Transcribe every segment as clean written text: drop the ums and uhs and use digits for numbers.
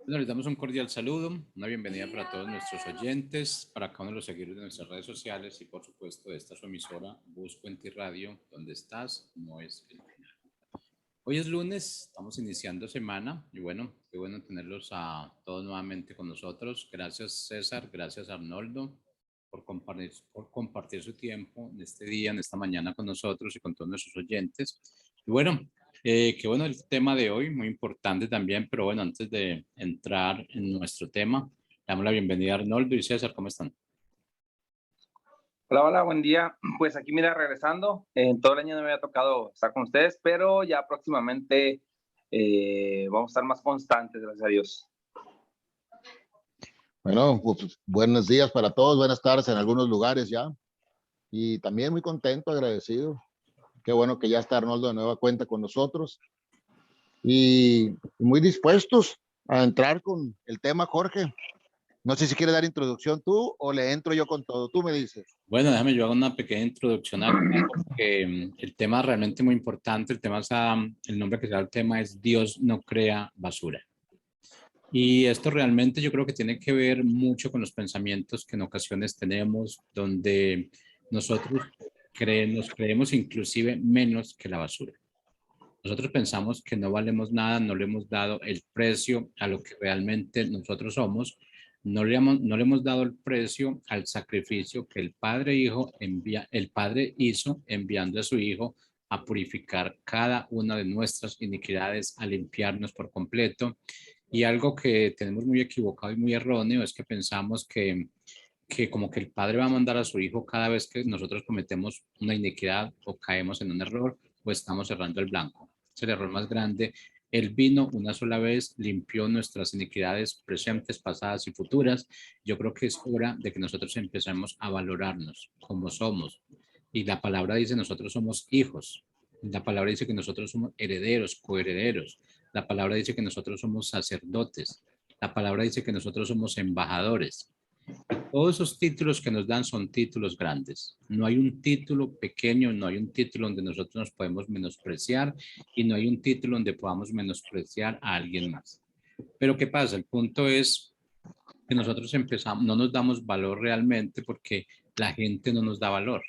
Bueno, les damos un cordial saludo, una bienvenida para todos nuestros oyentes, para cada uno de los seguidores de nuestras redes sociales y por supuesto de esta su emisora Busco en Ti Radio, donde estás no es el final. Hoy es lunes, estamos iniciando semana y bueno, qué bueno tenerlos a todos nuevamente con nosotros. Gracias César, gracias Arnoldo por compartir su tiempo en este día, en esta mañana con nosotros y con todos nuestros oyentes. Y bueno, qué bueno el tema de hoy, muy importante también, pero bueno, antes de entrar en nuestro tema, le damos la bienvenida a Arnoldo y César, ¿cómo están? Hola, hola, buen día. Pues aquí, mira, regresando. En todo el año no me había tocado estar con ustedes, pero ya próximamente vamos a estar más constantes, gracias a Dios. Bueno, pues, buenos días para todos, buenas tardes en algunos lugares ya. Y también muy contento, agradecido. Qué bueno que ya está Arnoldo de nueva cuenta con nosotros. Y muy dispuestos a entrar con el tema, Jorge. No sé si quiere dar introducción tú o le entro yo con todo. Tú me dices. Bueno, déjame yo hago una pequeña introducción acá, porque el tema es realmente muy importante. El nombre que se da al tema es Dios no crea basura. Y esto realmente yo creo que tiene que ver mucho con los pensamientos que en ocasiones tenemos, donde nosotros nos creemos inclusive menos que la basura. Nosotros pensamos que no valemos nada, no le hemos dado el precio a lo que realmente nosotros somos, no le hemos dado el precio al sacrificio que el Padre hizo enviando a su Hijo a purificar cada una de nuestras iniquidades, a limpiarnos por completo. Y algo que tenemos muy equivocado y muy erróneo es que pensamos que como que el Padre va a mandar a su Hijo cada vez que nosotros cometemos una iniquidad o caemos en un error o estamos cerrando el blanco. Es el error más grande. Él vino una sola vez, limpió nuestras iniquidades presentes, pasadas y futuras. Yo creo que es hora de que nosotros empecemos a valorarnos como somos. Y la palabra dice, nosotros somos hijos. La palabra dice que nosotros somos herederos, coherederos. La palabra dice que nosotros somos sacerdotes. La palabra dice que nosotros somos embajadores. Todos esos títulos que nos dan son títulos grandes. No hay un título pequeño, no hay un título donde nosotros nos podemos menospreciar y no hay un título donde podamos menospreciar a alguien más. Pero ¿qué pasa? El punto es que nosotros no nos damos valor realmente porque la gente no nos da valor.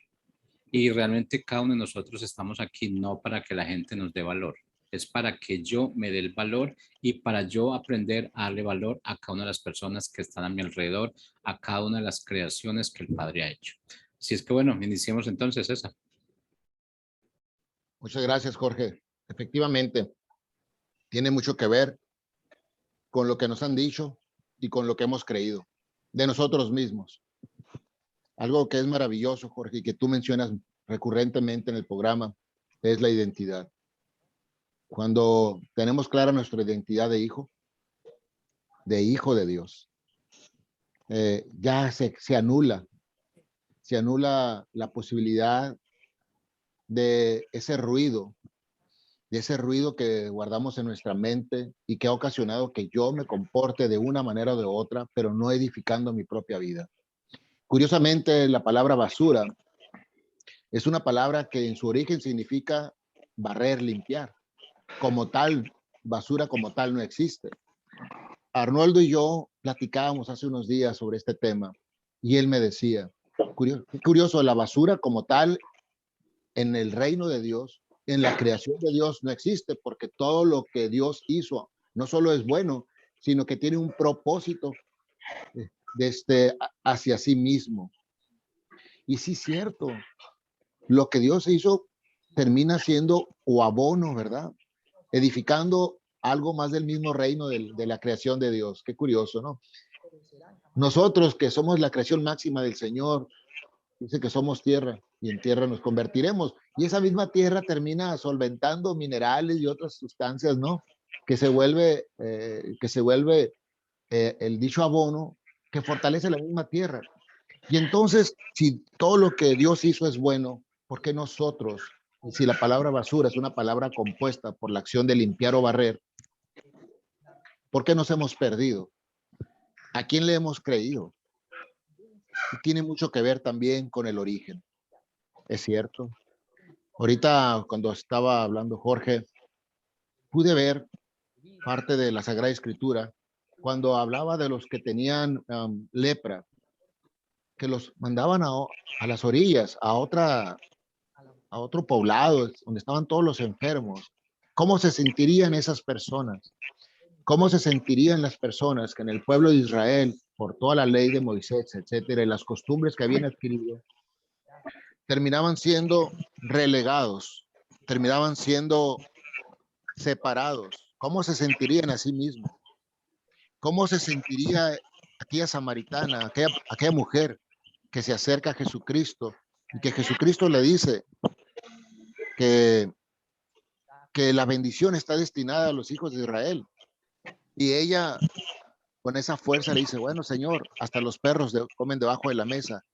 Y realmente cada uno de nosotros estamos aquí no para que la gente nos dé valor, es para que yo me dé el valor y para yo aprender a darle valor a cada una de las personas que están a mi alrededor, a cada una de las creaciones que el Padre ha hecho. Así es que bueno, iniciemos entonces esa. Muchas gracias, Jorge. Efectivamente, tiene mucho que ver con lo que nos han dicho y con lo que hemos creído de nosotros mismos. Algo que es maravilloso, Jorge, y que tú mencionas recurrentemente en el programa, es la identidad. Cuando tenemos clara nuestra identidad de hijo de Dios, ya se anula la posibilidad de ese ruido que guardamos en nuestra mente y que ha ocasionado que yo me comporte de una manera o de otra, pero no edificando mi propia vida. Curiosamente, la palabra basura es una palabra que en su origen significa barrer, limpiar. Como tal, basura como tal no existe. Arnoldo y yo platicábamos hace unos días sobre este tema y él me decía, curioso, la basura como tal en el reino de Dios, en la creación de Dios no existe porque todo lo que Dios hizo no solo es bueno, sino que tiene un propósito hacia sí mismo. Y sí es cierto, lo que Dios hizo termina siendo o abono, ¿verdad? Edificando algo más del mismo reino de la creación de Dios. Qué curioso, ¿no? Nosotros que somos la creación máxima del Señor, dice que somos tierra y en tierra nos convertiremos. Y esa misma tierra termina solventando minerales y otras sustancias, ¿no? Que se vuelve el dicho abono que fortalece la misma tierra. Y entonces, si todo lo que Dios hizo es bueno, ¿por qué nosotros, si la palabra basura es una palabra compuesta por la acción de limpiar o barrer, ¿por qué nos hemos perdido? ¿A quién le hemos creído? Y tiene mucho que ver también con el origen. Es cierto. Ahorita, cuando estaba hablando Jorge, pude ver parte de la Sagrada Escritura cuando hablaba de los que tenían lepra, que los mandaban a las orillas, a otro poblado donde estaban todos los enfermos. ¿Cómo se sentirían esas personas? ¿Cómo se sentirían las personas que en el pueblo de Israel, por toda la ley de Moisés, etcétera, y las costumbres que habían adquirido, terminaban siendo relegados, terminaban siendo separados? ¿Cómo se sentirían a sí mismos? ¿Cómo se sentiría aquella samaritana, aquella mujer que se acerca a Jesucristo y que Jesucristo le dice que la bendición está destinada a los hijos de Israel? Y ella con esa fuerza le dice, bueno, Señor, hasta los perros comen debajo de la mesa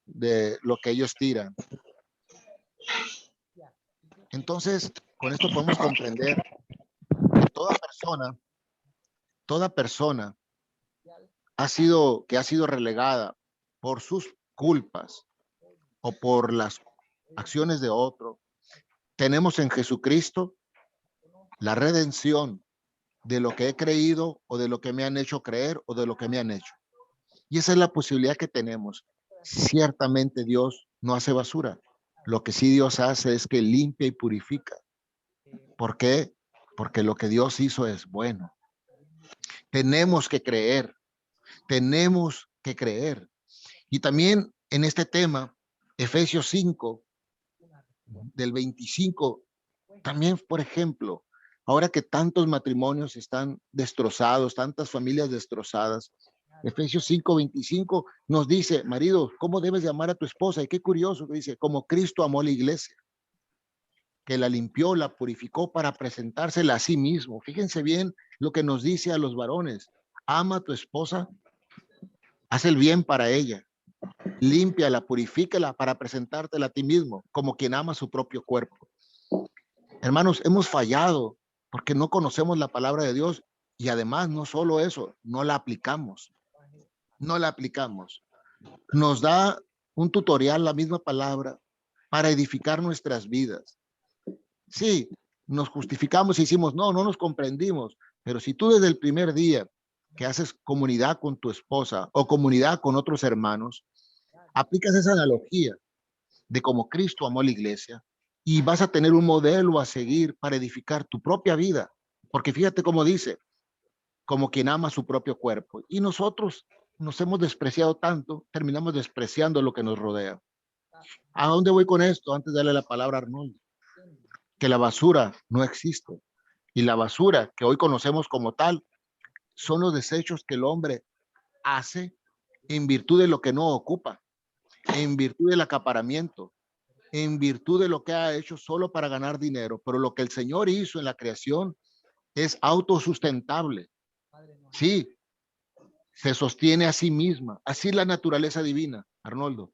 de lo que ellos tiran. Entonces, con esto podemos comprender que toda persona ha sido relegada por sus culpas o por las acciones de otro. Tenemos en Jesucristo la redención de lo que he creído o de lo que me han hecho creer o de lo que me han hecho. Y esa es la posibilidad que tenemos. Ciertamente Dios no hace basura. Lo que sí Dios hace es que limpia y purifica. ¿Por qué? Porque lo que Dios hizo es bueno. Tenemos que creer. Tenemos que creer. Y también en este tema, Efesios 5, del 25, también, por ejemplo, ahora que tantos matrimonios están destrozados, tantas familias destrozadas, Efesios 5:25 nos dice, marido, ¿cómo debes de amar a tu esposa? Y qué curioso que dice, como Cristo amó a la iglesia, que la limpió, la purificó para presentársela a sí mismo. Fíjense bien lo que nos dice a los varones. Ama a tu esposa, haz el bien para ella, límpiala, purifícala para presentártela a ti mismo, como quien ama su propio cuerpo. Hermanos, hemos fallado porque no conocemos la palabra de Dios y además no solo eso, no la aplicamos. No la aplicamos. Nos da un tutorial la misma palabra para edificar nuestras vidas. Sí, nos justificamos y decimos, no nos comprendimos, pero si tú desde el primer día que haces comunidad con tu esposa o comunidad con otros hermanos, aplicas esa analogía de cómo Cristo amó a la iglesia y vas a tener un modelo a seguir para edificar tu propia vida. Porque fíjate cómo dice, como quien ama su propio cuerpo. Y nosotros nos hemos despreciado tanto, terminamos despreciando lo que nos rodea. ¿A dónde voy con esto? Antes de darle la palabra a Arnoldo. Que la basura no existe. Y la basura que hoy conocemos como tal son los desechos que el hombre hace en virtud de lo que no ocupa, en virtud del acaparamiento, en virtud de lo que ha hecho solo para ganar dinero. Pero lo que el Señor hizo en la creación es autosustentable. Sí, se sostiene a sí misma. Así es la naturaleza divina, Arnoldo.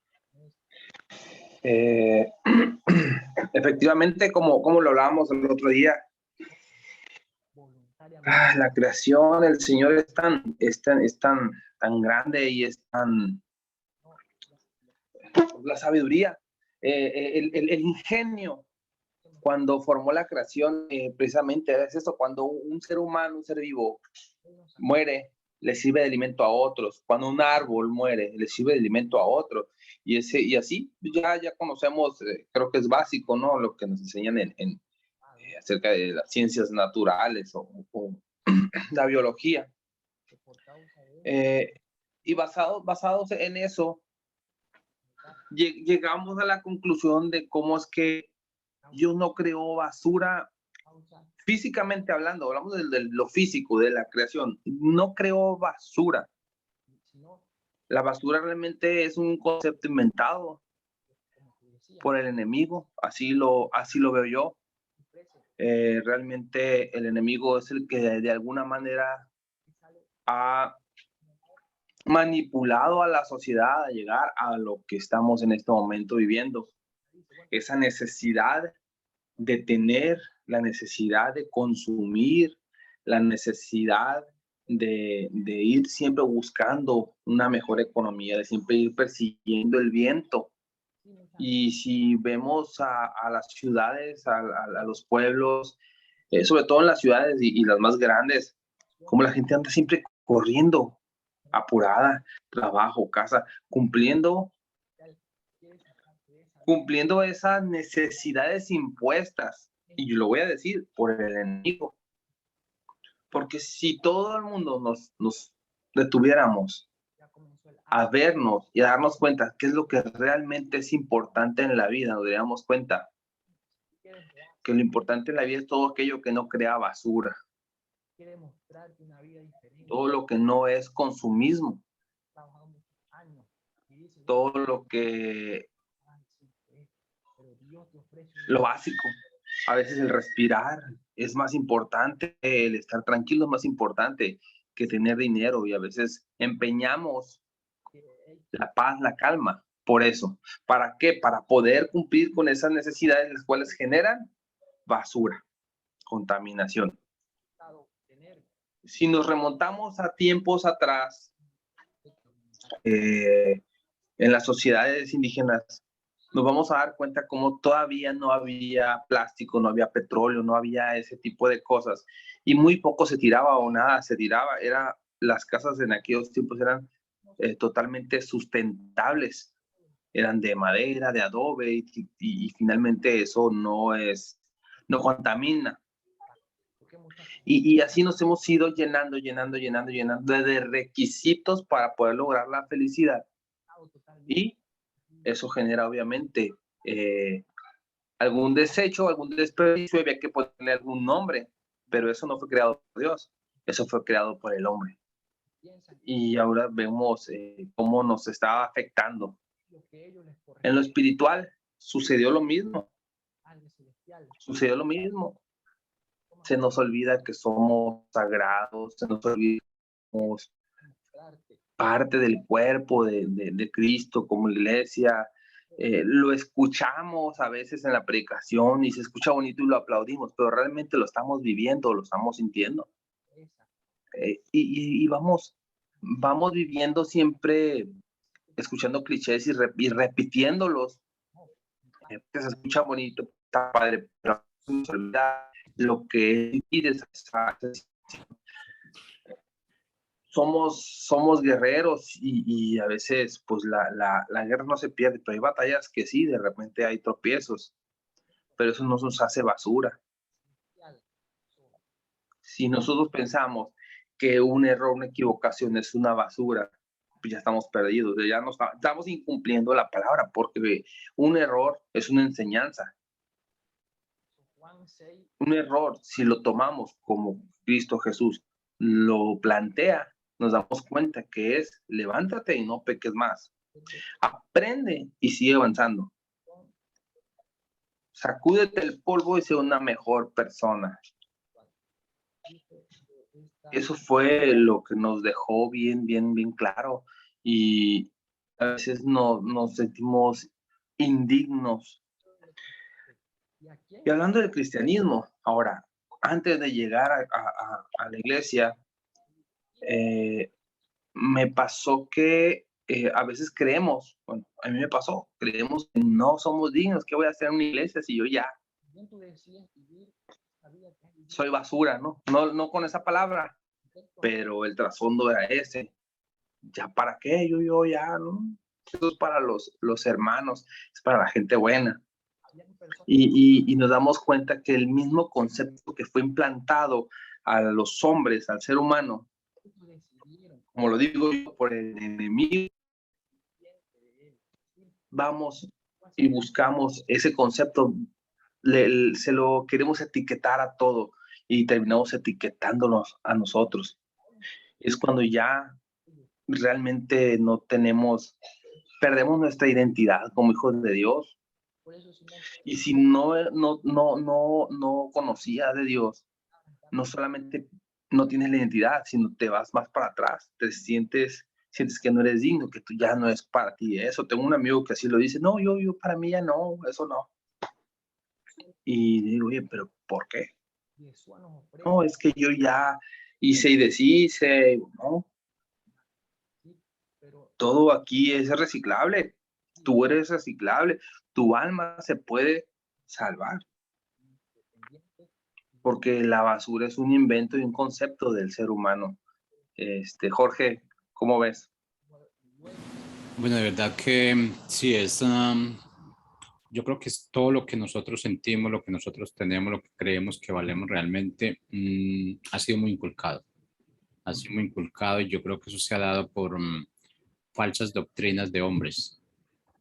Efectivamente, como lo hablábamos el otro día, la creación, el Señor es tan grande y es tan la sabiduría, el ingenio cuando formó la creación, precisamente es esto, cuando un ser humano, un ser vivo muere, le sirve de alimento a otros. Cuando un árbol muere, le sirve de alimento a otro. Y así ya conocemos, creo que es básico, ¿no? Lo que nos enseñan acerca de las ciencias naturales o la biología. Y basados en eso, llegamos a la conclusión de cómo es que Dios no creó basura físicamente hablando. Hablamos de lo físico, de la creación. No creó basura. La basura realmente es un concepto inventado por el enemigo. Así lo veo yo. Realmente el enemigo es el que de alguna manera ha manipulado a la sociedad a llegar a lo que estamos en este momento viviendo. Esa necesidad de tener, la necesidad de consumir, la necesidad de ir siempre buscando una mejor economía, de siempre ir persiguiendo el viento. Y si vemos a las ciudades, a los pueblos, sobre todo en las ciudades y las más grandes, como la gente anda siempre corriendo, apurada, trabajo, casa, cumpliendo esas necesidades impuestas. Y yo lo voy a decir, por el enemigo. Porque si todo el mundo nos detuviéramos a vernos y a darnos cuenta qué es lo que realmente es importante en la vida, nos daríamos cuenta que lo importante en la vida es todo aquello que no crea basura, todo lo que no es consumismo, todo lo básico. A veces el respirar es más importante, el estar tranquilo es más importante que tener dinero, y a veces empeñamos la paz, la calma, por eso. ¿Para qué? Para poder cumplir con esas necesidades, las cuales generan basura, contaminación. Si nos remontamos a tiempos atrás, en las sociedades indígenas, nos vamos a dar cuenta cómo todavía no había plástico, no había petróleo, no había ese tipo de cosas, y muy poco se tiraba o nada se tiraba. Las casas en aquellos tiempos eran totalmente sustentables, eran de madera, de adobe, y finalmente eso no contamina. Y así nos hemos ido llenando de requisitos para poder lograr la felicidad. Y eso genera obviamente algún desecho, algún desperdicio, había que ponerle algún nombre, pero eso no fue creado por Dios, eso fue creado por el hombre. Y ahora vemos cómo nos está afectando. En lo espiritual sucedió lo mismo. Se nos olvida que somos sagrados, se nos olvida que somos parte del cuerpo de Cristo como iglesia. Lo escuchamos a veces en la predicación y se escucha bonito y lo aplaudimos, pero realmente lo estamos viviendo, lo estamos sintiendo. Y vamos viviendo siempre escuchando clichés y repitiéndolos. Se escucha bonito, está padre, pero no se olvida lo que es esa somos guerreros, y a veces pues la guerra no se pierde, pero hay batallas que sí, de repente hay tropiezos, pero eso no nos hace basura. Si nosotros pensamos que un error, una equivocación es una basura, pues ya estamos perdidos, ya no estamos incumpliendo la palabra, porque un error es una enseñanza. Un error, si lo tomamos como Cristo Jesús lo plantea, nos damos cuenta que es: levántate y no peques más. Aprende y sigue avanzando. Sacúdete el polvo y sé una mejor persona. Eso fue lo que nos dejó bien claro. Y a veces nos sentimos indignos. Y hablando del cristianismo, ahora, antes de llegar a la iglesia, me pasó que a veces creemos, bueno, a mí me pasó, creemos que no somos dignos. ¿Qué voy a hacer en una iglesia si yo ya soy basura? No con esa palabra, pero el trasfondo era ese. ¿Ya para qué? Yo ya, ¿no? Eso es para los hermanos, es para la gente buena. Y nos damos cuenta que el mismo concepto que fue implantado a los hombres, al ser humano, como lo digo yo, por el enemigo, vamos y buscamos ese concepto, se lo queremos etiquetar a todo y terminamos etiquetándonos a nosotros. Es cuando ya realmente perdemos nuestra identidad como hijos de Dios. Y si no conocías de Dios, no solamente no tienes la identidad, sino te vas más para atrás, te sientes que no eres digno, que tú ya no es para ti eso. Tengo un amigo que así lo dice: no, yo para mí ya no, eso no. Y digo: oye, pero ¿por qué? No, es que yo ya hice y deshice, ¿no? Todo aquí es reciclable, tú eres reciclable, tu alma se puede salvar. porque la basura es un invento y un concepto del ser humano. Jorge, ¿cómo ves? Bueno, de verdad que sí, yo creo que es todo lo que nosotros sentimos, lo que nosotros tenemos, lo que creemos que valemos realmente, ha sido muy inculcado. Ha sido muy inculcado y yo creo que eso se ha dado por falsas doctrinas de hombres,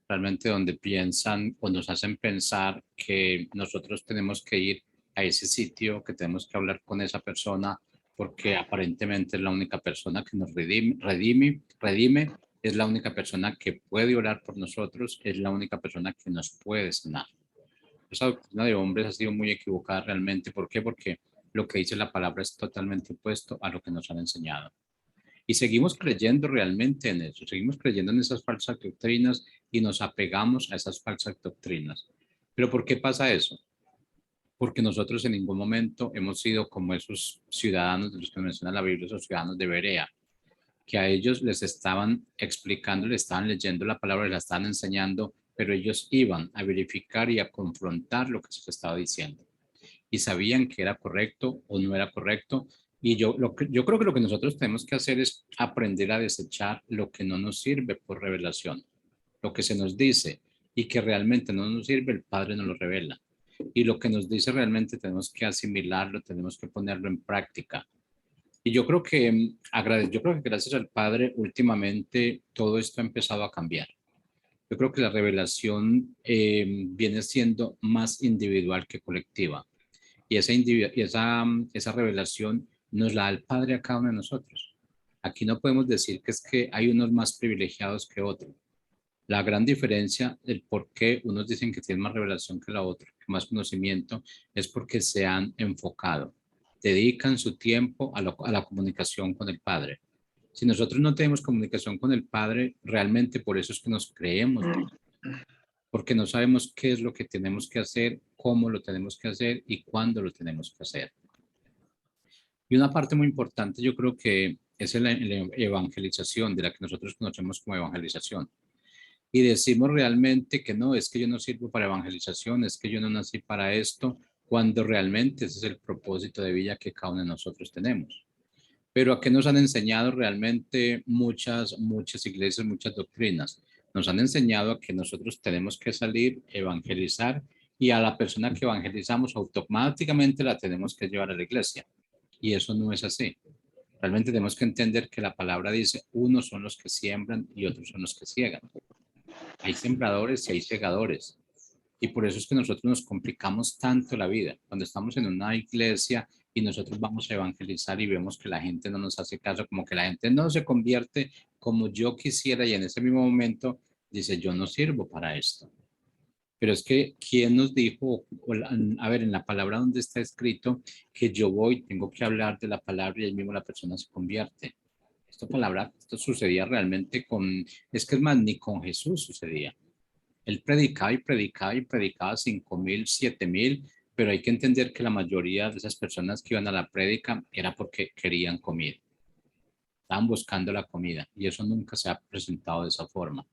realmente donde piensan o nos hacen pensar que nosotros tenemos que ir a ese sitio, que tenemos que hablar con esa persona, porque aparentemente es la única persona que nos redime, es la única persona que puede orar por nosotros, es la única persona que nos puede sanar. Esa doctrina de hombres ha sido muy equivocada realmente. ¿Por qué? Porque lo que dice la palabra es totalmente opuesto a lo que nos han enseñado. Y seguimos creyendo realmente en eso, seguimos creyendo en esas falsas doctrinas y nos apegamos a esas falsas doctrinas. ¿Pero por qué pasa eso? Porque nosotros en ningún momento hemos sido como esos ciudadanos de los que menciona la Biblia, esos ciudadanos de Berea, que a ellos les estaban explicando, les estaban leyendo la palabra, les estaban enseñando, pero ellos iban a verificar y a confrontar lo que se les estaba diciendo. Y sabían que era correcto o no era correcto. Y yo creo que lo que nosotros tenemos que hacer es aprender a desechar lo que no nos sirve por revelación. Lo que se nos dice y que realmente no nos sirve, el Padre nos lo revela. Y lo que nos dice realmente tenemos que asimilarlo, tenemos que ponerlo en práctica. Y yo creo que gracias al Padre últimamente todo esto ha empezado a cambiar. Yo creo que la revelación viene siendo más individual que colectiva. Y esa revelación nos la da el Padre a cada uno de nosotros. Aquí no podemos decir que es que hay unos más privilegiados que otros. La gran diferencia del por qué unos dicen que tienen más revelación que la otra, más conocimiento, es porque se han enfocado, dedican su tiempo a la comunicación con el Padre. Si nosotros no tenemos comunicación con el Padre, realmente por eso es que nos creemos, porque no sabemos qué es lo que tenemos que hacer, cómo lo tenemos que hacer y cuándo lo tenemos que hacer. Y una parte muy importante yo creo que es la evangelización, de la que nosotros conocemos como evangelización. Y decimos realmente que no, es que yo no sirvo para evangelización, es que yo no nací para esto, cuando realmente ese es el propósito de vida que cada uno de nosotros tenemos. Pero ¿a qué nos han enseñado realmente muchas iglesias, muchas doctrinas? Nos han enseñado a que nosotros tenemos que salir, evangelizar, y a la persona que evangelizamos automáticamente la tenemos que llevar a la iglesia. Y eso no es así. Realmente tenemos que entender que la palabra dice, unos son los que siembran y otros son los que ciegan. Hay sembradores y hay segadores. Y por eso es que nosotros nos complicamos tanto la vida. Cuando estamos en una iglesia y nosotros vamos a evangelizar y vemos que la gente no nos hace caso, como que la gente no se convierte como yo quisiera, y en ese mismo momento dice, yo no sirvo para esto. Pero es que, ¿quién nos dijo? A ver, en la palabra donde está escrito que yo voy, tengo que hablar de la palabra y ahí mismo la persona se convierte. Esto sucedía realmente es que es más, ni con Jesús sucedía. Él predicaba y predicaba y predicaba 5,000, 7,000, pero hay que entender que la mayoría de esas personas que iban a la prédica era porque querían comida. Estaban buscando la comida y eso nunca se ha presentado de esa forma.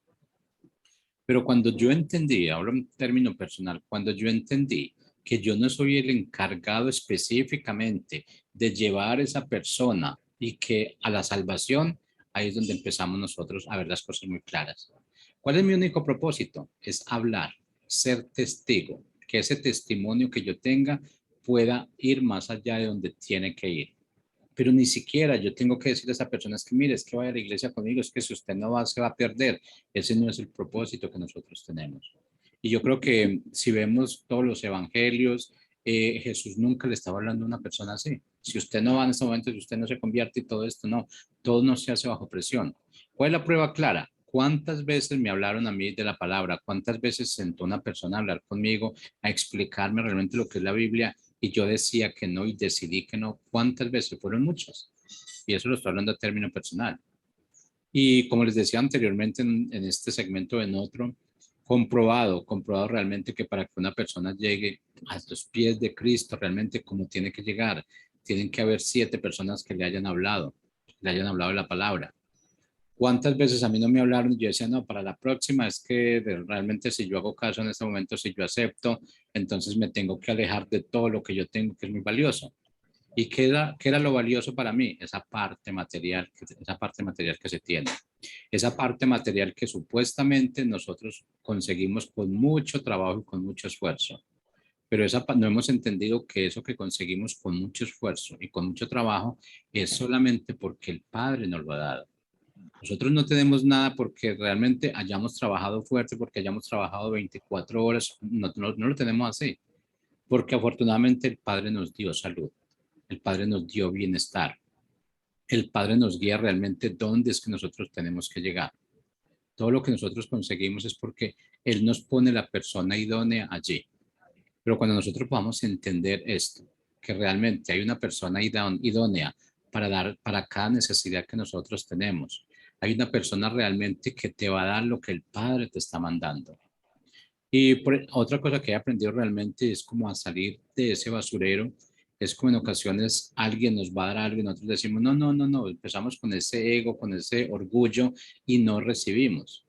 Pero cuando yo entendí, ahora en término personal, cuando yo entendí que yo no soy el encargado específicamente de llevar a esa persona y que a la salvación, ahí es donde empezamos nosotros a ver las cosas muy claras. ¿Cuál es mi único propósito? Es hablar, ser testigo, que ese testimonio que yo tenga pueda ir más allá de donde tiene que ir. Pero ni siquiera yo tengo que decirle a esa persona, es que mire, es que vaya a la iglesia conmigo, es que si usted no va, se va a perder. Ese no es el propósito que nosotros tenemos. Y yo creo que si vemos todos los evangelios, Jesús nunca le estaba hablando a una persona así. Si usted no va en este momento, si usted no se convierte y todo esto, no, todo no se hace bajo presión. ¿Cuál es la prueba clara? ¿Cuántas veces me hablaron a mí de la palabra? ¿Cuántas veces sentó una persona a hablar conmigo, a explicarme realmente lo que es la Biblia? Y yo decía que no y decidí que no. ¿Cuántas veces? Fueron muchas. Y eso lo estoy hablando a término personal. Y como les decía anteriormente en este segmento, en otro, comprobado realmente que para que una persona llegue a los pies de Cristo, realmente como tiene que llegar, tienen que haber 7 personas que le hayan hablado de la palabra. ¿Cuántas veces a mí no me hablaron y yo decía, no, para la próxima es que realmente si yo hago caso en este momento, si yo acepto, entonces me tengo que alejar de todo lo que yo tengo que es muy valioso? ¿Y qué era lo valioso para mí? Esa parte material que se tiene. Esa parte material que supuestamente nosotros conseguimos con mucho trabajo y con mucho esfuerzo. Pero no hemos entendido que eso que conseguimos con mucho esfuerzo y con mucho trabajo es solamente porque el Padre nos lo ha dado. Nosotros no tenemos nada porque realmente hayamos trabajado fuerte, porque hayamos trabajado 24 horas, no lo tenemos así, porque afortunadamente el Padre nos dio salud, el Padre nos dio bienestar, el Padre nos guía realmente dónde es que nosotros tenemos que llegar. Todo lo que nosotros conseguimos es porque Él nos pone la persona idónea allí. Pero cuando nosotros podamos entender esto, que realmente hay una persona idónea para dar para cada necesidad que nosotros tenemos, hay una persona realmente que te va a dar lo que el Padre te está mandando. Y otra cosa que he aprendido realmente es como a salir de ese basurero. Es como en ocasiones alguien nos va a dar algo y nosotros decimos, no, no, no, no, empezamos con ese ego, con ese orgullo y no recibimos.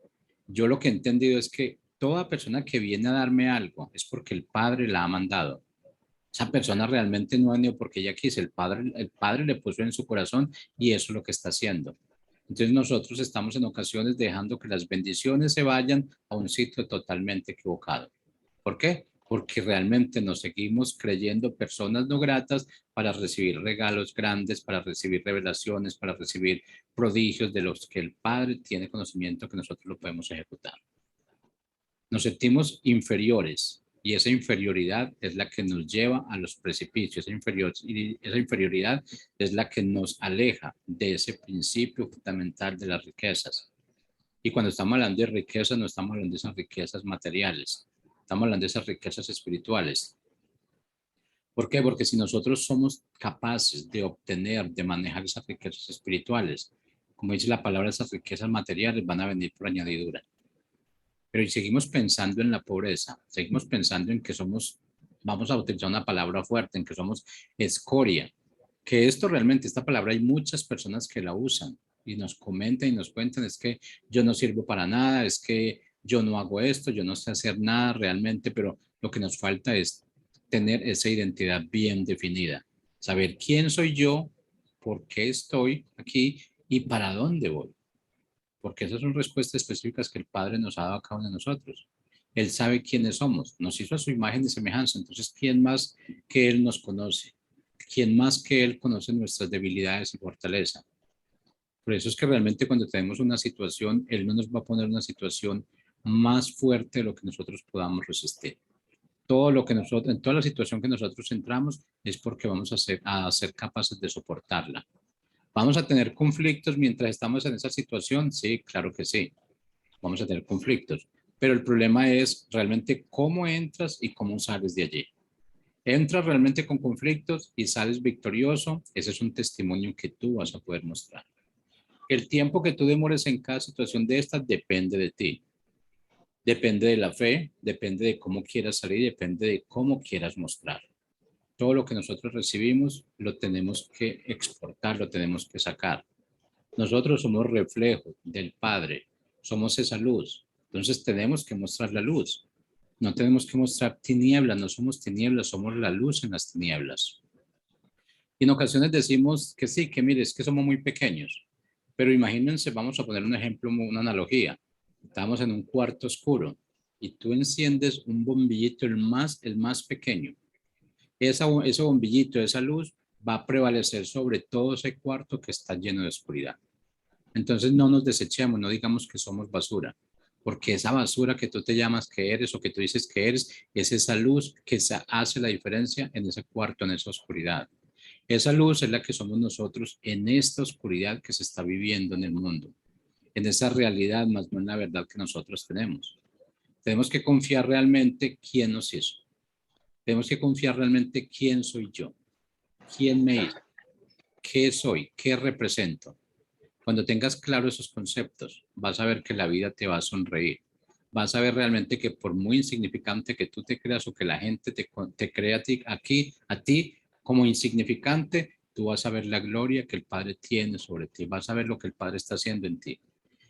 Yo lo que he entendido es que toda persona que viene a darme algo es porque el Padre la ha mandado. Esa persona realmente no ha venido porque ella quiso, el padre le puso en su corazón y eso es lo que está haciendo. Entonces nosotros estamos en ocasiones dejando que las bendiciones se vayan a un sitio totalmente equivocado. ¿Por qué? Porque realmente nos seguimos creyendo personas no gratas para recibir regalos grandes, para recibir revelaciones, para recibir prodigios de los que el Padre tiene conocimiento que nosotros lo podemos ejecutar. Nos sentimos inferiores y esa inferioridad es la que nos lleva a los precipicios. Esa inferioridad es la que nos aleja de ese principio fundamental de las riquezas. Y cuando estamos hablando de riquezas, no estamos hablando de esas riquezas materiales, estamos hablando de esas riquezas espirituales. ¿Por qué? Porque si nosotros somos capaces de obtener, de manejar esas riquezas espirituales, como dice la palabra, esas riquezas materiales van a venir por añadidura. Pero seguimos pensando en la pobreza, seguimos pensando en que somos, vamos a utilizar una palabra fuerte, en que somos escoria, que esto realmente, esta palabra hay muchas personas que la usan y nos comentan y nos cuentan, es que yo no sirvo para nada, es que yo no hago esto, yo no sé hacer nada realmente, pero lo que nos falta es tener esa identidad bien definida, saber quién soy yo, por qué estoy aquí y para dónde voy, porque esas son respuestas específicas que el Padre nos ha dado a cada uno de nosotros. Él sabe quiénes somos, nos hizo a su imagen y semejanza, entonces, ¿quién más que Él nos conoce? ¿Quién más que Él conoce nuestras debilidades y fortaleza? Por eso es que realmente cuando tenemos una situación, Él no nos va a poner una situación más fuerte de lo que nosotros podamos resistir. Todo lo que nosotros, en toda la situación que nosotros entramos es porque vamos a ser capaces de soportarla. ¿Vamos a tener conflictos mientras estamos en esa situación? Sí, claro que sí. Vamos a tener conflictos. Pero el problema es realmente cómo entras y cómo sales de allí. Entras realmente con conflictos y sales victorioso. Ese es un testimonio que tú vas a poder mostrar. El tiempo que tú demores en cada situación de estas depende de ti. Depende de la fe, depende de cómo quieras salir, depende de cómo quieras mostrar. Todo lo que nosotros recibimos lo tenemos que exportar, lo tenemos que sacar. Nosotros somos reflejo del Padre, somos esa luz. Entonces tenemos que mostrar la luz. No tenemos que mostrar tinieblas, no somos tinieblas, somos la luz en las tinieblas. Y en ocasiones decimos que sí, que mire, es que somos muy pequeños. Pero imagínense, vamos a poner un ejemplo, una analogía. Estamos en un cuarto oscuro y tú enciendes un bombillito, el más pequeño. Ese bombillito, esa luz va a prevalecer sobre todo ese cuarto que está lleno de oscuridad. Entonces no nos desechemos, no digamos que somos basura, porque esa basura que tú te llamas que eres o que tú dices que eres, es esa luz que hace la diferencia en ese cuarto, en esa oscuridad. Esa luz es la que somos nosotros en esta oscuridad que se está viviendo en el mundo, en esa realidad más no en la verdad que nosotros tenemos. Tenemos que confiar realmente quién nos hizo. Tenemos que confiar realmente quién soy yo, quién me hizo, qué soy, qué represento. Cuando tengas claro esos conceptos, vas a ver que la vida te va a sonreír. Vas a ver realmente que por muy insignificante que tú te creas o que la gente te crea a ti como insignificante, tú vas a ver la gloria que el Padre tiene sobre ti. Vas a ver lo que el Padre está haciendo en ti.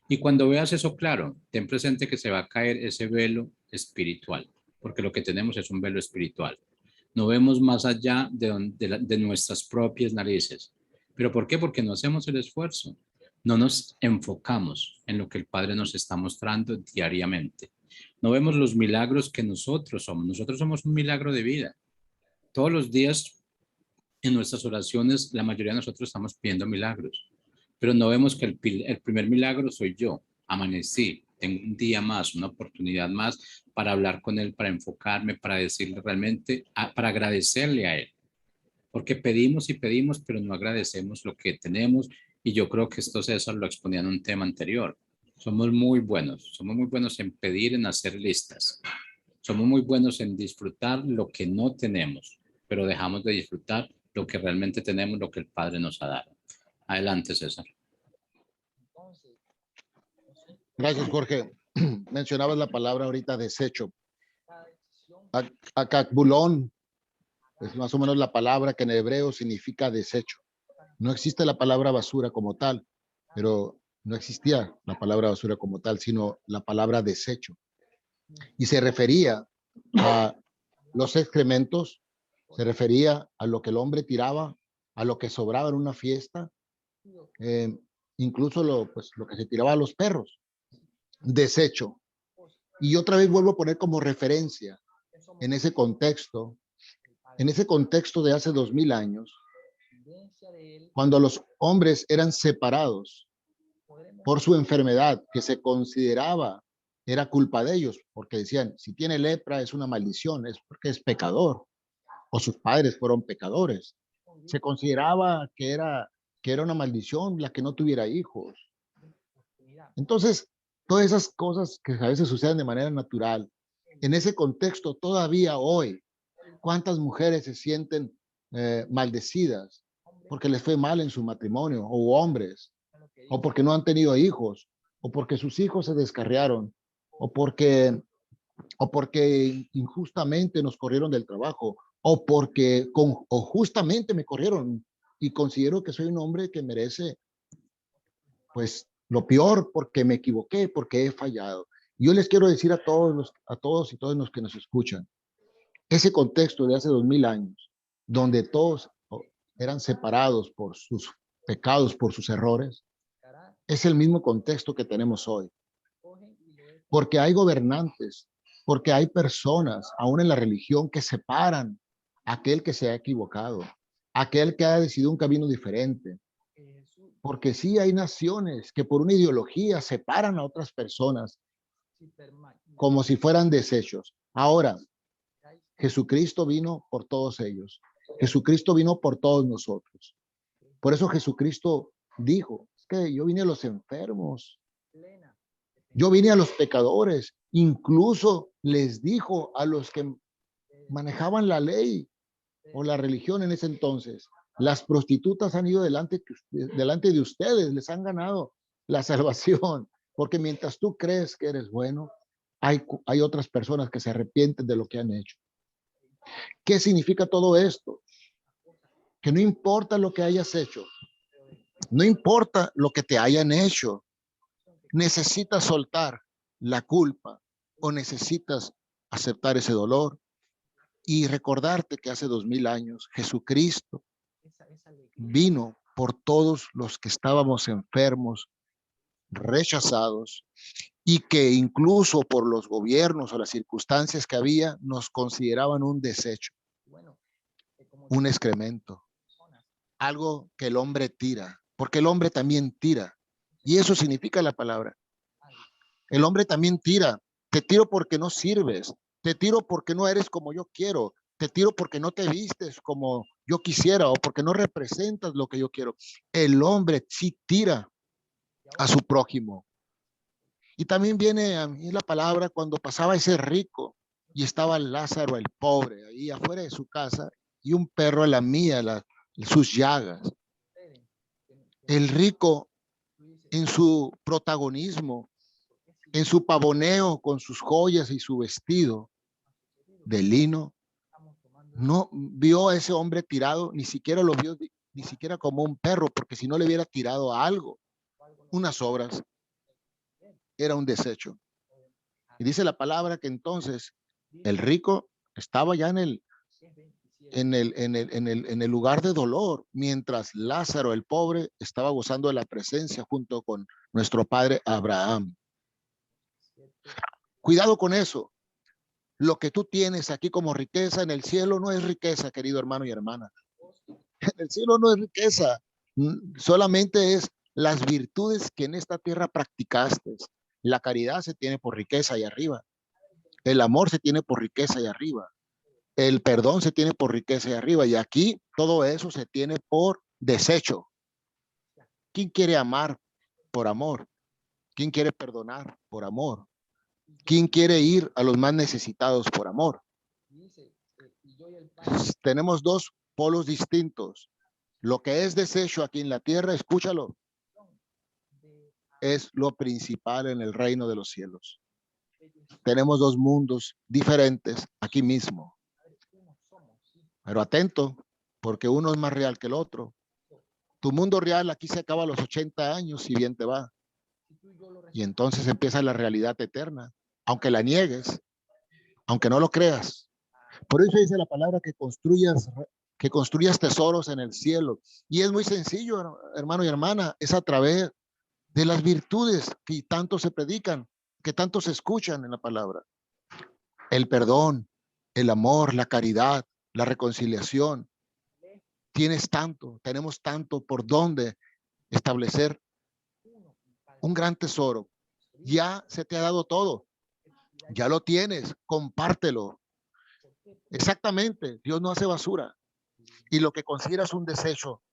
Y cuando veas eso claro, ten presente que se va a caer ese velo espiritual, porque lo que tenemos es un velo espiritual. No vemos más allá de nuestras propias narices. ¿Pero por qué? Porque no hacemos el esfuerzo. No nos enfocamos en lo que el Padre nos está mostrando diariamente. No vemos los milagros que nosotros somos. Nosotros somos un milagro de vida. Todos los días en nuestras oraciones, la mayoría de nosotros estamos pidiendo milagros, pero no vemos que el primer milagro soy yo. Amanecí, tengo un día más, una oportunidad más para hablar con Él, para enfocarme, para decirle realmente, para agradecerle a Él. Porque pedimos y pedimos, pero no agradecemos lo que tenemos. Y yo creo que esto César lo exponía en un tema anterior. Somos muy buenos en pedir, en hacer listas. Somos muy buenos en disfrutar lo que no tenemos, pero dejamos de disfrutar lo que realmente tenemos, lo que el Padre nos ha dado. Adelante, César. Gracias, Jorge. Mencionabas la palabra ahorita desecho. Akakbulón es más o menos la palabra que en hebreo significa desecho. No existe la palabra basura como tal, pero no existía la palabra basura como tal, sino la palabra desecho. Y se refería a los excrementos, se refería a lo que el hombre tiraba, a lo que sobraba en una fiesta, incluso lo que se tiraba a los perros. Desecho. Y otra vez vuelvo a poner como referencia en ese contexto de hace 2000 años, cuando los hombres eran separados por su enfermedad, que se consideraba era culpa de ellos, porque decían, si tiene lepra es una maldición, es porque es pecador, o sus padres fueron pecadores. Se consideraba que era una maldición la que no tuviera hijos. Entonces, todas esas cosas que a veces suceden de manera natural, en ese contexto todavía hoy, ¿cuántas mujeres se sienten maldecidas porque les fue mal en su matrimonio, o hombres, o porque no han tenido hijos, o porque sus hijos se descarriaron, o porque injustamente nos corrieron del trabajo, o justamente me corrieron y considero que soy un hombre que merece pues lo peor porque me equivoqué, porque he fallado? Yo les quiero decir a todos y todas los que nos escuchan, ese contexto de hace 2000 años, donde todos eran separados por sus pecados, por sus errores, es el mismo contexto que tenemos hoy. Porque hay gobernantes, porque hay personas, aún en la religión, que separan a aquel que se ha equivocado, aquel que ha decidido un camino diferente. Porque sí hay naciones que por una ideología separan a otras personas como si fueran desechos. Ahora, Jesucristo vino por todos ellos. Jesucristo vino por todos nosotros. Por eso Jesucristo dijo, es que yo vine a los enfermos, yo vine a los pecadores. Incluso les dijo a los que manejaban la ley o la religión en ese entonces, las prostitutas han ido delante de ustedes, les han ganado la salvación, porque mientras tú crees que eres bueno, hay otras personas que se arrepienten de lo que han hecho. ¿Qué significa todo esto? Que no importa lo que hayas hecho, no importa lo que te hayan hecho, necesitas soltar la culpa o necesitas aceptar ese dolor y recordarte que hace 2000 años Jesucristo vino por todos los que estábamos enfermos, rechazados, y que incluso por los gobiernos o las circunstancias que había, nos consideraban un desecho, un excremento, algo que el hombre tira, porque el hombre también tira, y eso significa la palabra. El hombre también tira. Te tiro porque no sirves, te tiro porque no eres como yo quiero, te tiro porque no te vistes como yo quisiera o porque no representas lo que yo quiero. El hombre sí tira a su prójimo. Y también viene a mí la palabra cuando pasaba ese rico y estaba Lázaro el pobre ahí afuera de su casa y un perro lamía sus llagas. El rico en su protagonismo, en su pavoneo con sus joyas y su vestido de lino, no vio a ese hombre tirado, ni siquiera lo vio ni siquiera como un perro, porque si no le hubiera tirado algo, unas sobras, era un desecho. Y dice la palabra que entonces el rico estaba ya en el lugar de dolor, mientras Lázaro, el pobre, estaba gozando de la presencia junto con nuestro padre Abraham. Cuidado con eso. Lo que tú tienes aquí como riqueza en el cielo no es riqueza, querido hermano y hermana. En el cielo no es riqueza, solamente es las virtudes que en esta tierra practicaste. La caridad se tiene por riqueza allá arriba. El amor se tiene por riqueza allá arriba. El perdón se tiene por riqueza allá arriba. Y aquí todo eso se tiene por desecho. ¿Quién quiere amar por amor? ¿Quién quiere perdonar por amor? ¿Quién quiere ir a los más necesitados por amor? Tenemos dos polos distintos. Lo que es desecho aquí en la tierra, escúchalo, es lo principal en el reino de los cielos. Tenemos dos mundos diferentes aquí mismo. Pero atento, porque uno es más real que el otro. Tu mundo real aquí se acaba a los 80 años, si bien te va. Y entonces empieza la realidad eterna, aunque la niegues, aunque no lo creas. Por eso dice la palabra que construyas tesoros en el cielo. Y es muy sencillo, hermano y hermana, es a través de las virtudes que tanto se predican, que tanto se escuchan en la palabra. El perdón, el amor, la caridad, la reconciliación. Tenemos tanto por donde establecer un gran tesoro. Ya se te ha dado todo. Ya lo tienes, compártelo. Exactamente, Dios no hace basura. Y lo que consideras un desecho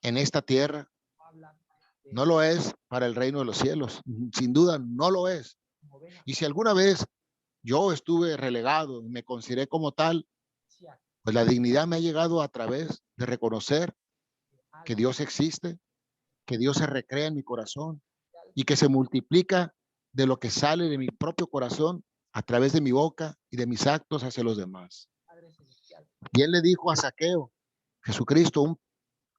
en esta tierra, no lo es para el reino de los cielos. Sin duda, no lo es. Y si alguna vez yo estuve relegado y me consideré como tal, pues la dignidad me ha llegado a través de reconocer que Dios existe, que Dios se recrea en mi corazón y que se multiplica de lo que sale de mi propio corazón a través de mi boca y de mis actos hacia los demás. Y él le dijo a Zaqueo, Jesucristo,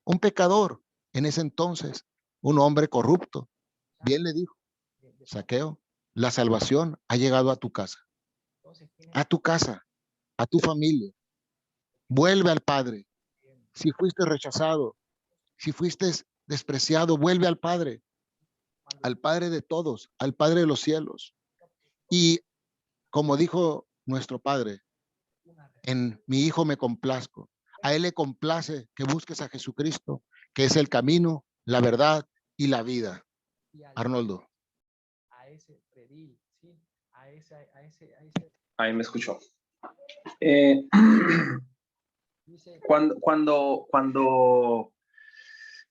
un pecador en ese entonces, un hombre corrupto, bien le dijo, Zaqueo, la salvación ha llegado a tu casa, a tu familia. Vuelve al Padre. Si fuiste rechazado, si fuiste despreciado, vuelve al Padre de todos, al Padre de los cielos. Y como dijo nuestro Padre, en mi Hijo me complazco. A Él le complace que busques a Jesucristo, que es el camino, la verdad y la vida. Arnoldo. Ahí me escuchó.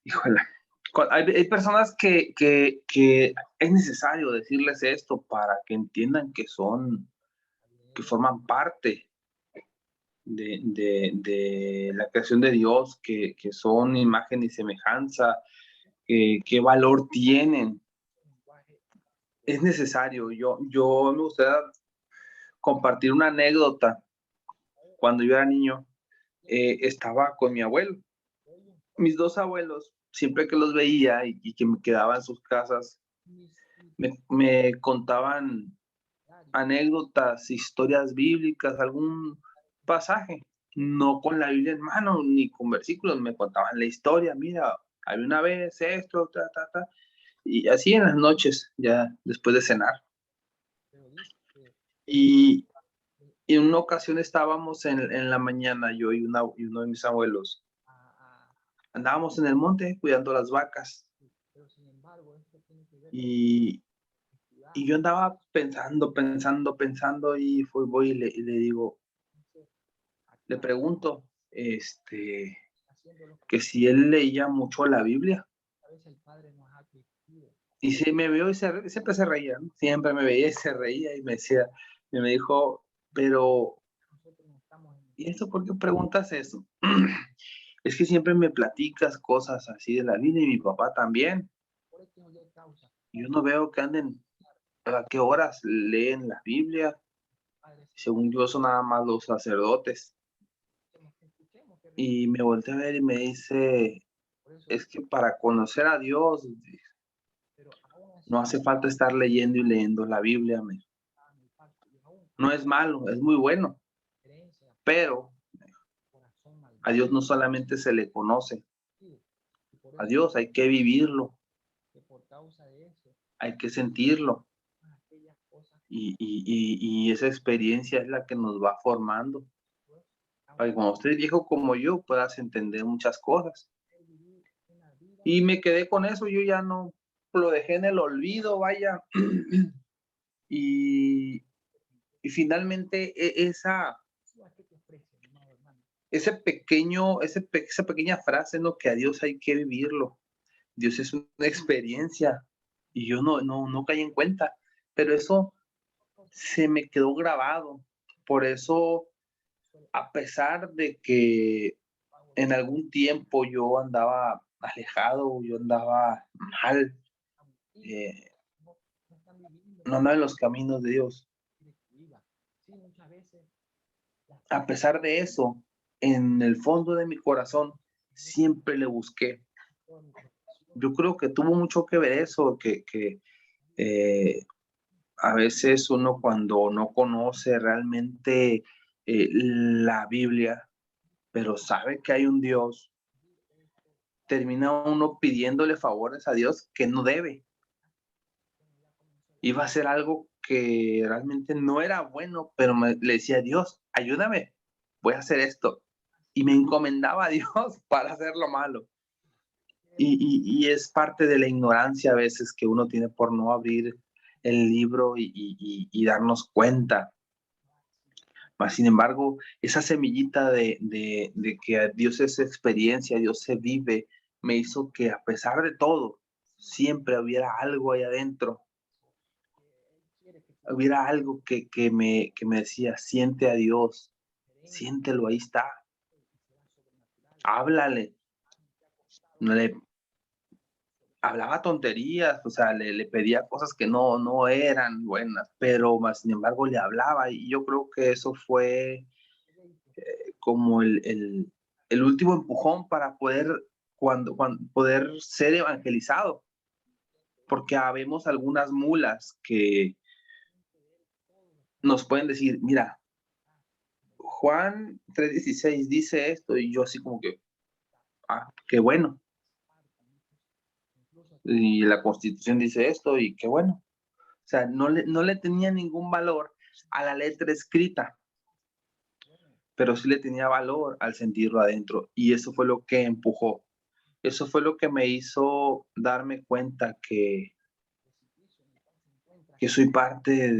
Híjole, hay personas que es necesario decirles esto para que entiendan que forman parte de la creación de Dios, que son imagen y semejanza, qué valor tienen. Es necesario. Yo me gustaría compartir una anécdota. Cuando yo era niño, estaba con mi abuelo. Mis dos abuelos, siempre que los veía y que me quedaba en sus casas, me contaban anécdotas, historias bíblicas, algún pasaje, no con la Biblia en mano, ni con versículos, me contaban la historia, mira, había una vez esto, y así en las noches, ya después de cenar. Y en una ocasión estábamos en la mañana, yo y uno de mis abuelos, andábamos en el monte cuidando las vacas, y yo andaba pensando, y voy y le digo, le pregunto, que si él leía mucho la Biblia. Y si me vio y siempre se reía, ¿no? Siempre me veía y se reía y me decía, y me dijo, pero, ¿y eso por qué preguntas eso? Es que siempre me platicas cosas así de la Biblia y mi papá también. Yo no veo que anden, ¿a qué horas leen la Biblia? Según yo son nada más los sacerdotes. Y me volteé a ver y me dice, es que para conocer a Dios No hace falta estar leyendo y leyendo la Biblia. Amén. No es malo, es muy bueno. Pero a Dios no solamente se le conoce. A Dios hay que vivirlo. Hay que sentirlo. Y esa experiencia es la que nos va formando. Para que cuando estés viejo como yo puedas entender muchas cosas. Y me quedé con eso, yo ya no lo dejé en el olvido, vaya. y finalmente esa pequeña frase, ¿no? Que a Dios hay que vivirlo. Dios es una experiencia y yo no caí en cuenta, pero eso se me quedó grabado. Por eso, a pesar de que en algún tiempo yo andaba alejado, yo andaba mal, no andaba en los caminos de Dios. A pesar de eso, en el fondo de mi corazón, siempre le busqué. Yo creo que tuvo mucho que ver eso, que a veces uno cuando no conoce realmente la Biblia, pero sabe que hay un Dios, termina uno pidiéndole favores a Dios que no debe. Iba a hacer algo que realmente no era bueno, pero le decía, Dios, ayúdame, voy a hacer esto. Y me encomendaba a Dios para hacer lo malo. Y es parte de la ignorancia a veces que uno tiene por no abrir el libro y darnos cuenta. Mas, sin embargo, esa semillita de que Dios es experiencia, Dios se vive, me hizo que a pesar de todo, siempre hubiera algo ahí adentro. Hubiera algo que me decía, siente a Dios, siéntelo, ahí está. Háblale. No le hablaba tonterías, o sea, le pedía cosas que no eran buenas, pero más sin embargo le hablaba y yo creo que eso fue como el último empujón para poder, cuando poder ser evangelizado, porque habemos algunas mulas que nos pueden decir, mira, Juan 3:16 dice esto, y yo así como que, qué bueno. Y la Constitución dice esto, y qué bueno. O sea, no le tenía ningún valor a la letra escrita, pero sí le tenía valor al sentirlo adentro. Y eso fue lo que empujó. Eso fue lo que me hizo darme cuenta que soy parte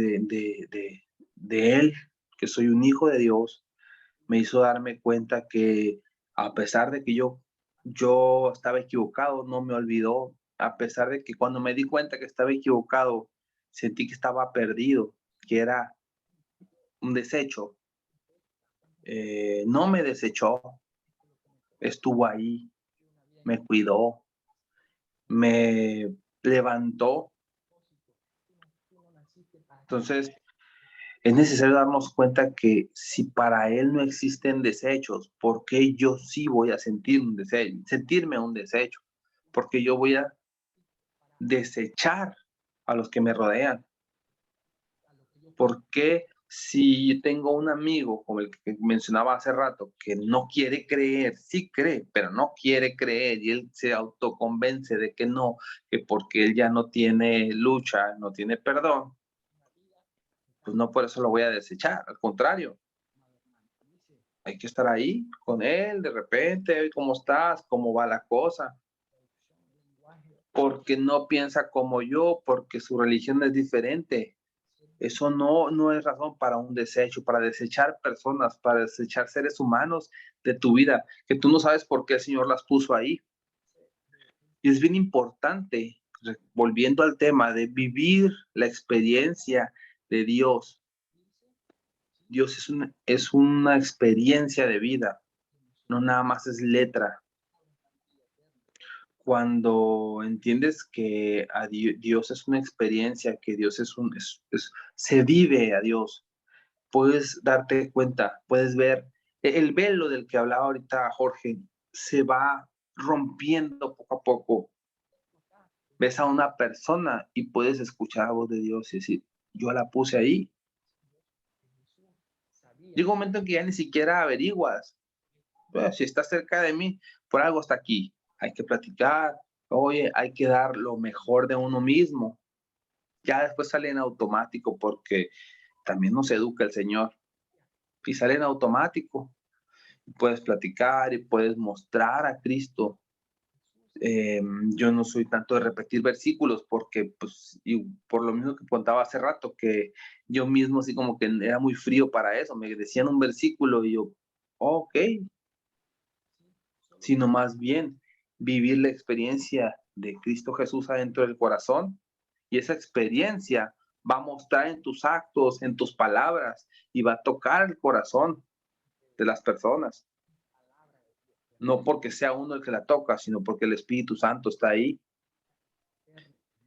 de Él, que soy un hijo de Dios. Me hizo darme cuenta que a pesar de que yo estaba equivocado, no me olvidó. A pesar de que cuando me di cuenta que estaba equivocado, sentí que estaba perdido, que era un desecho. No me desechó, estuvo ahí, me cuidó, me levantó. Entonces, es necesario darnos cuenta que si para Él no existen desechos, ¿por qué yo sí voy a sentirme un desecho? Porque yo voy a desechar a los que me rodean. ¿Por qué si tengo un amigo, como el que mencionaba hace rato, que no quiere creer, sí cree, pero no quiere creer y él se autoconvence de que no, que porque él ya no tiene lucha, no tiene perdón, pues no por eso lo voy a desechar, al contrario. Hay que estar ahí con él, de repente, ¿cómo estás? ¿Cómo va la cosa? Porque no piensa como yo, porque su religión es diferente. Eso no es razón para un desecho, para desechar personas, para desechar seres humanos de tu vida, que tú no sabes por qué el Señor las puso ahí. Y es bien importante, volviendo al tema de vivir la experiencia de Dios. Dios es una experiencia de vida, no nada más es letra. Cuando entiendes que Dios es una experiencia, que Dios se vive a Dios, puedes darte cuenta, puedes ver el velo del que hablaba ahorita Jorge, se va rompiendo poco a poco. ves a una persona y puedes escuchar la voz de Dios y decir, yo la puse ahí. Llega un momento en que ya ni siquiera averiguas. Bueno, si está cerca de mí, por algo está aquí. Hay que platicar. Oye, hay que dar lo mejor de uno mismo. Ya después sale en automático porque también nos educa el Señor. Y sale en automático. Puedes platicar y puedes mostrar a Cristo. Yo no soy tanto de repetir versículos porque, pues, y por lo mismo que contaba hace rato, que yo mismo así como que era muy frío para eso. Me decían un versículo y yo, ok, sino más bien vivir la experiencia de Cristo Jesús adentro del corazón, y esa experiencia va a mostrar en tus actos, en tus palabras, y va a tocar el corazón de las personas. No porque sea uno el que la toca, sino porque el Espíritu Santo está ahí.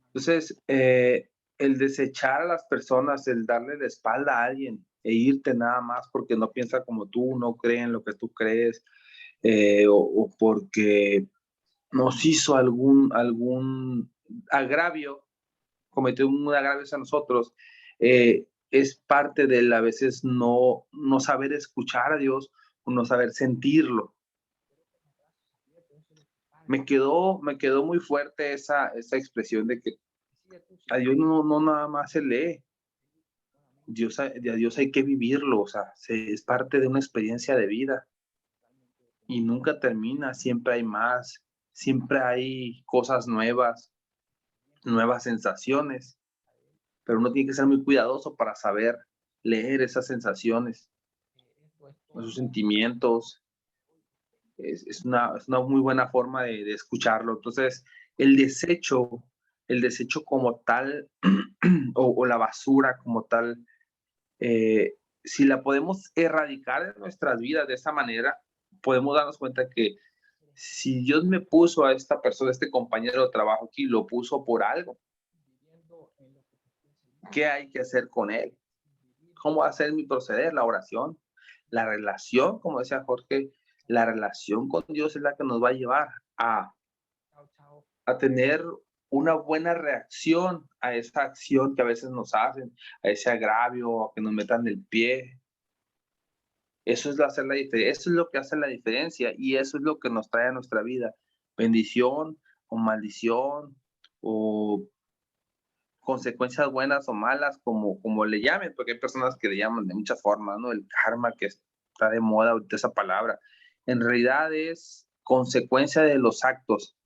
Entonces, el desechar a las personas, el darle la espalda a alguien e irte nada más porque no piensa como tú, no cree en lo que tú crees, o porque nos hizo algún agravio, cometió un agravio a nosotros, es parte del a veces no saber escuchar a Dios o no saber sentirlo. Me quedó muy fuerte esa expresión de que a Dios no nada más se lee. A Dios hay que vivirlo, o sea, es parte de una experiencia de vida y nunca termina, siempre hay más, siempre hay cosas nuevas, nuevas sensaciones, pero uno tiene que ser muy cuidadoso para saber leer esas sensaciones, esos sentimientos. Es una muy buena forma de escucharlo. Entonces, el desecho como tal, o la basura como tal, si la podemos erradicar de nuestras vidas de esa manera, podemos darnos cuenta que si Dios me puso a esta persona, a este compañero de trabajo aquí, lo puso por algo. ¿Qué hay que hacer con él? ¿Cómo hacer mi proceder? La oración, la relación, como decía Jorge, la relación con Dios es la que nos va a llevar a tener una buena reacción a esa acción que a veces nos hacen, a ese agravio, a que nos metan el pie. Eso es hacer la diferencia, eso es lo que hace la diferencia y eso es lo que nos trae a nuestra vida. Bendición o maldición o consecuencias buenas o malas, como le llamen, porque hay personas que le llaman de muchas formas, ¿no? El karma, que está de moda ahorita esa palabra. En realidad es consecuencia de los actos.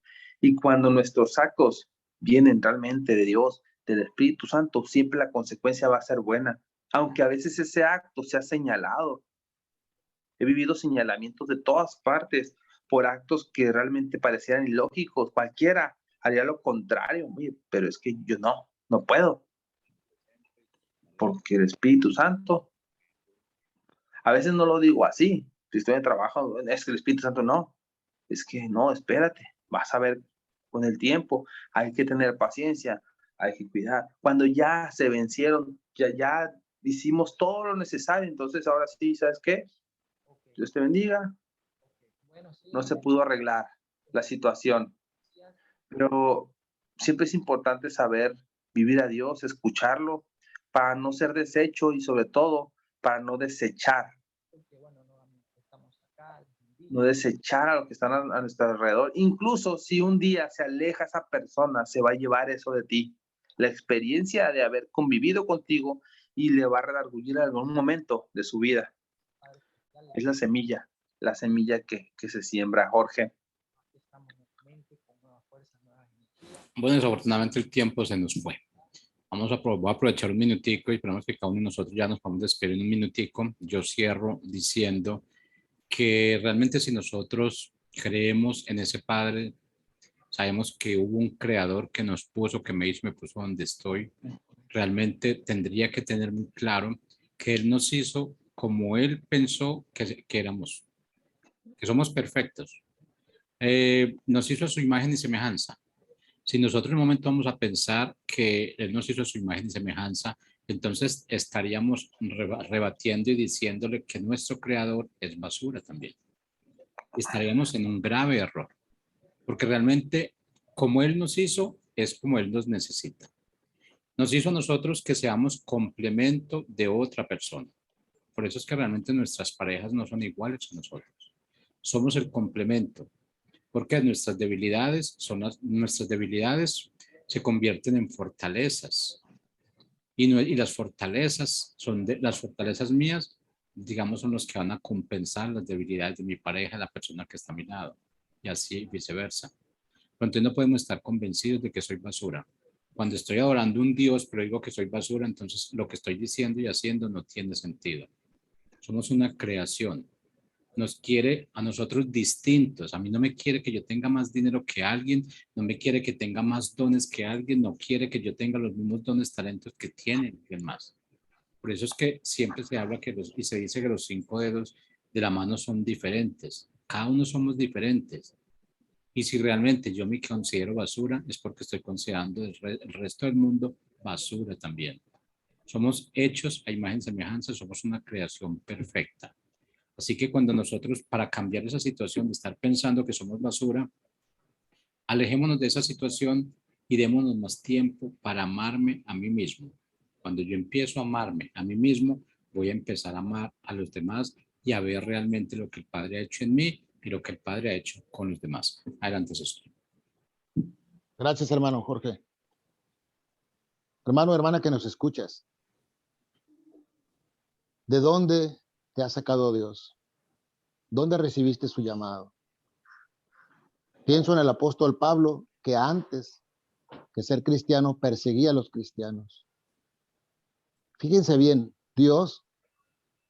Y cuando nuestros actos vienen realmente de Dios, del Espíritu Santo, siempre la consecuencia va a ser buena. Aunque a veces ese acto sea señalado. He vivido señalamientos de todas partes por actos que realmente parecían ilógicos. Cualquiera haría lo contrario. Oye, pero es que yo no puedo. Porque el Espíritu Santo, a veces no lo digo así. Si estoy en trabajo, es que el Espíritu Santo no. Es que no, espérate. Vas a ver con el tiempo. Hay que tener paciencia. Hay que cuidar. Cuando ya se vencieron, ya hicimos todo lo necesario. Entonces ahora sí, ¿sabes qué? Dios te bendiga. No se pudo arreglar la situación. Pero siempre es importante saber vivir a Dios, escucharlo, para no ser deshecho y sobre todo para no desechar a los que están a nuestro alrededor. Incluso si un día se aleja esa persona, se va a llevar eso de ti. La experiencia de haber convivido contigo y le va a redarguir en algún momento de su vida. Es la semilla que se siembra, Jorge. Bueno, desafortunadamente el tiempo se nos fue. Voy a aprovechar un minutico y esperamos que cada uno de nosotros ya nos podamos despedir en un minutico. Yo cierro diciendo que realmente si nosotros creemos en ese Padre, sabemos que hubo un creador que nos puso, que me hizo, me puso donde estoy, realmente tendría que tener muy claro que Él nos hizo como Él pensó que éramos, que somos perfectos. Nos hizo a su imagen y semejanza. Si nosotros en un momento vamos a pensar que Él nos hizo a su imagen y semejanza, entonces estaríamos rebatiendo y diciéndole que nuestro creador es basura también. Estaríamos en un grave error, porque realmente como Él nos hizo, es como Él nos necesita. Nos hizo a nosotros que seamos complemento de otra persona. Por eso es que realmente nuestras parejas no son iguales a nosotros. Somos el complemento. Porque nuestras debilidades nuestras debilidades se convierten en fortalezas. Y las fortalezas las fortalezas mías, digamos, son los que van a compensar las debilidades de mi pareja, la persona que está a mi lado. Y así viceversa. Entonces no podemos estar convencidos de que soy basura. Cuando estoy adorando a un Dios, pero digo que soy basura, entonces lo que estoy diciendo y haciendo no tiene sentido. Somos una creación. Nos quiere a nosotros distintos. A mí no me quiere que yo tenga más dinero que alguien, no me quiere que tenga más dones que alguien, no quiere que yo tenga los mismos dones, talentos que tiene alguien más. Por eso es que siempre se habla y se dice que los 5 dedos de la mano son diferentes. Cada uno somos diferentes. Y si realmente yo me considero basura, es porque estoy considerando el resto del mundo basura también. Somos hechos a imagen y semejanza, somos una creación perfecta. Así que cuando nosotros, para cambiar esa situación de estar pensando que somos basura, alejémonos de esa situación y démonos más tiempo para amarme a mí mismo. Cuando yo empiezo a amarme a mí mismo, voy a empezar a amar a los demás y a ver realmente lo que el Padre ha hecho en mí y lo que el Padre ha hecho con los demás. Adelante, César. Gracias, hermano Jorge. Hermano, hermana que nos escuchas, ¿de dónde te ha sacado Dios? ¿Dónde recibiste su llamado? Pienso en el apóstol Pablo, que antes que ser cristiano perseguía a los cristianos. Fíjense bien, Dios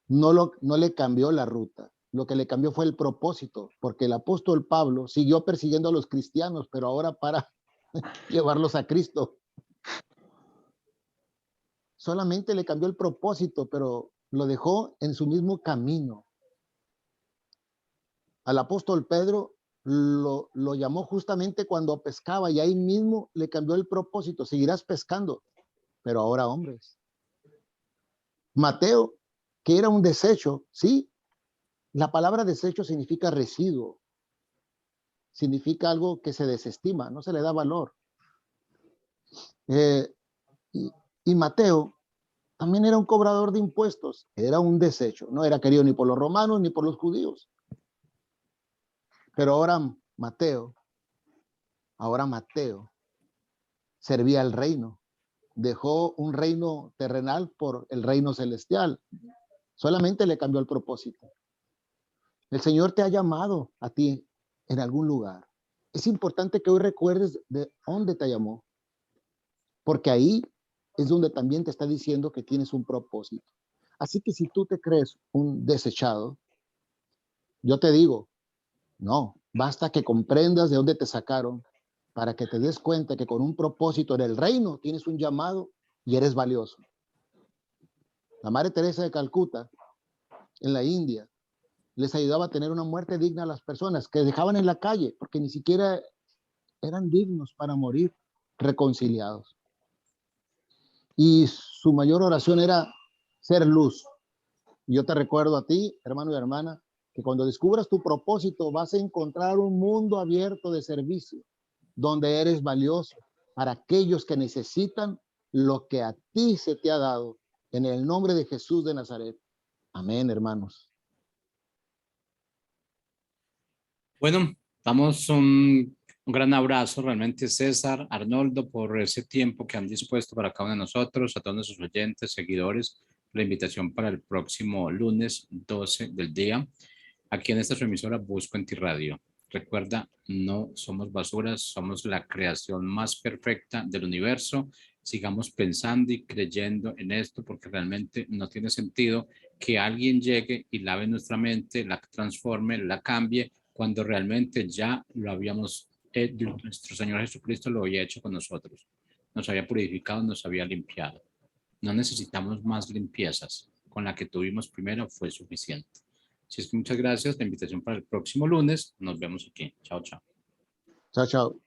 no le cambió la ruta. Lo que le cambió fue el propósito, porque el apóstol Pablo siguió persiguiendo a los cristianos, pero ahora para llevarlos a Cristo. Solamente le cambió el propósito, pero lo dejó en su mismo camino. Al apóstol Pedro lo llamó justamente cuando pescaba y ahí mismo le cambió el propósito. Seguirás pescando, pero ahora hombres. Mateo, que era un desecho, sí, la palabra desecho significa residuo, significa algo que se desestima, no se le da valor. Y Mateo también era un cobrador de impuestos, era un desecho, no era querido ni por los romanos ni por los judíos. Pero ahora Mateo servía al reino, dejó un reino terrenal por el reino celestial, solamente le cambió el propósito. El Señor te ha llamado a ti en algún lugar. Es importante que hoy recuerdes de dónde te llamó, porque ahí es donde también te está diciendo que tienes un propósito. Así que si tú te crees un desechado, yo te digo, no, basta que comprendas de dónde te sacaron para que te des cuenta que con un propósito en el reino tienes un llamado y eres valioso. La Madre Teresa de Calcuta, en la India, les ayudaba a tener una muerte digna a las personas que dejaban en la calle porque ni siquiera eran dignos para morir reconciliados. Y su mayor oración era ser luz. Y yo te recuerdo a ti, hermano y hermana, que cuando descubras tu propósito vas a encontrar un mundo abierto de servicio, donde eres valioso para aquellos que necesitan lo que a ti se te ha dado. En el nombre de Jesús de Nazaret. Amén, hermanos. Bueno, damos un gran abrazo realmente, César, Arnoldo, por ese tiempo que han dispuesto para cada uno de nosotros, a todos nuestros oyentes, seguidores, la invitación para el próximo lunes 12 del día, aquí en esta su emisora Busco en Ti Radio. Recuerda, no somos basuras, somos la creación más perfecta del universo. Sigamos pensando y creyendo en esto porque realmente no tiene sentido que alguien llegue y lave nuestra mente, la transforme, la cambie, cuando realmente ya lo habíamos, nuestro Señor Jesucristo lo había hecho con nosotros. Nos había purificado, nos había limpiado. No necesitamos más limpiezas. Con la que tuvimos primero fue suficiente. Así es que muchas gracias. La invitación para el próximo lunes. Nos vemos aquí. Chao, chao. Chao, chao.